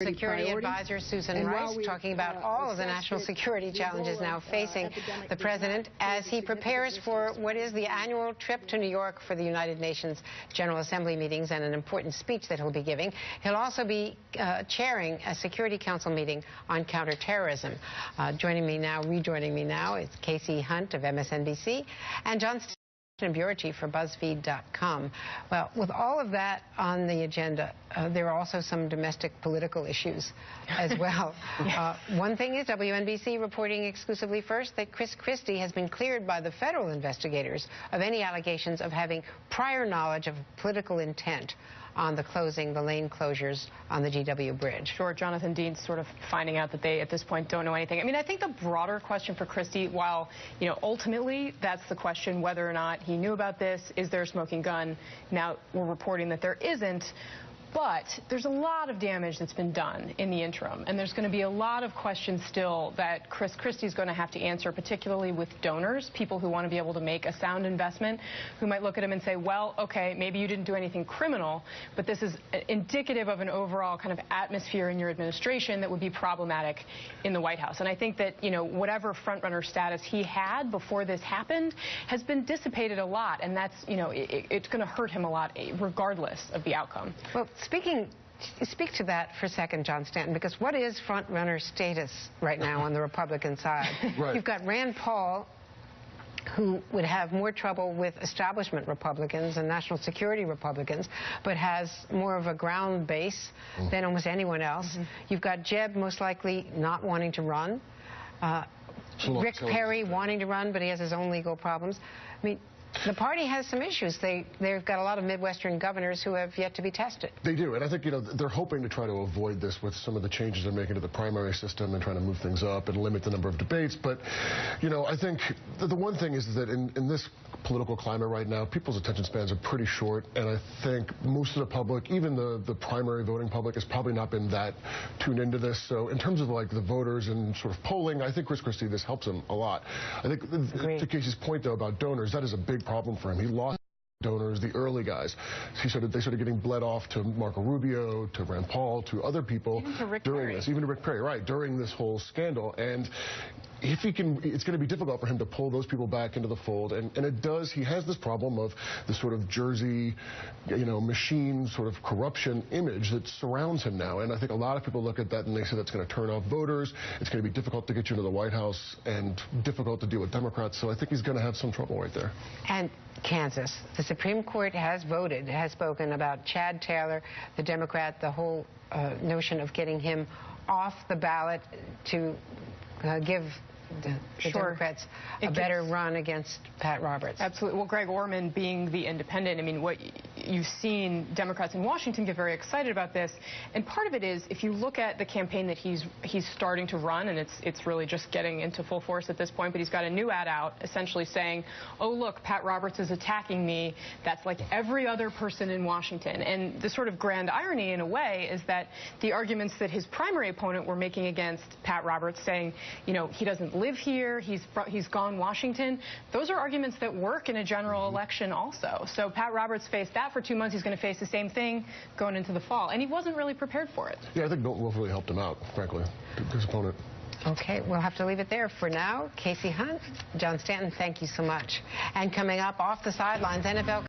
Security advisor Susan Rice talking about all of the national security challenges now facing the president as he prepares for what is the annual trip to New York for the United Nations General Assembly meetings and an important speech that he'll be giving. He'll also be chairing a Security Council meeting on counterterrorism. Rejoining me now is Casey Hunt of MSNBC and John Stanton, Bureau Chief for BuzzFeed.com. Well, with all of that on the agenda, there are also some domestic political issues as well. One thing is WNBC reporting exclusively first that Chris Christie has been cleared by the federal investigators of any allegations of having prior knowledge of political intent on the lane closures on the GW Bridge. Sure, Jonathan Dean's sort of finding out that they, at this point, don't know anything. I mean, I think the broader question for Christie, while, ultimately that's the question whether or not he knew about this, is there a smoking gun? Now, we're reporting that there isn't. But there's a lot of damage that's been done in the interim, and there's going to be a lot of questions still that Chris Christie's going to have to answer, particularly with donors, people who want to be able to make a sound investment, who might look at him and say, well, okay, maybe you didn't do anything criminal, but this is indicative of an overall kind of atmosphere in your administration that would be problematic in the White House. And I think that, whatever frontrunner status he had before this happened has been dissipated a lot, and that's, it's going to hurt him a lot regardless of the outcome. Well, speak to that for a second, John Stanton, because what is front-runner status right now on the Republican side? Right. You've got Rand Paul, who would have more trouble with establishment Republicans and national security Republicans, but has more of a ground base than almost anyone else. You've got Jeb most likely not wanting to run. Rick Perry wanting to run, but he has his own legal problems. I mean, the party has some issues. They've got a lot of Midwestern governors who have yet to be tested. They do, and I think, they're hoping to try to avoid this with some of the changes they're making to the primary system and trying to move things up and limit the number of debates. But, I think the one thing is that in this political climate right now, people's attention spans are pretty short, and I think most of the public, even the primary voting public, has probably not been that tuned into this. So in terms of the voters and sort of polling, I think Chris Christie, this helps him a lot. I think to Casey's point, though, about donors, that is a big problem for him. He lost donors, the early guys. They started getting bled off to Marco Rubio, to Rand Paul, to other people during this, even to Rick Perry, right, during this whole scandal. And if he can, it's going to be difficult for him to pull those people back into the fold. And it does, he has this problem of the sort of Jersey, machine sort of corruption image that surrounds him now. And I think a lot of people look at that and they say that's going to turn off voters. It's going to be difficult to get you into the White House and difficult to deal with Democrats. So I think he's going to have some trouble right there. And Kansas, the Supreme Court has spoken about Chad Taylor, the Democrat, the whole notion of getting him off the ballot to give the Democrats a better run against Pat Roberts. Absolutely. Well, Greg Orman being the independent, I mean, what you've seen Democrats in Washington get very excited about this. And part of it is, if you look at the campaign that he's starting to run, and it's really just getting into full force at this point, but he's got a new ad out essentially saying, oh, look, Pat Roberts is attacking me. That's like every other person in Washington. And the sort of grand irony, in a way, is that the arguments that his primary opponent were making against Pat Roberts, saying, he doesn't live here, he's gone Washington, those are arguments that work in a general election also. So Pat Roberts faced that for 2 months. He's going to face the same thing going into the fall. And he wasn't really prepared for it. Yeah, I think Milton Wolf really helped him out, frankly, his opponent. Okay, we'll have to leave it there for now. Casey Hunt, John Stanton, thank you so much. And coming up off the sidelines, NFL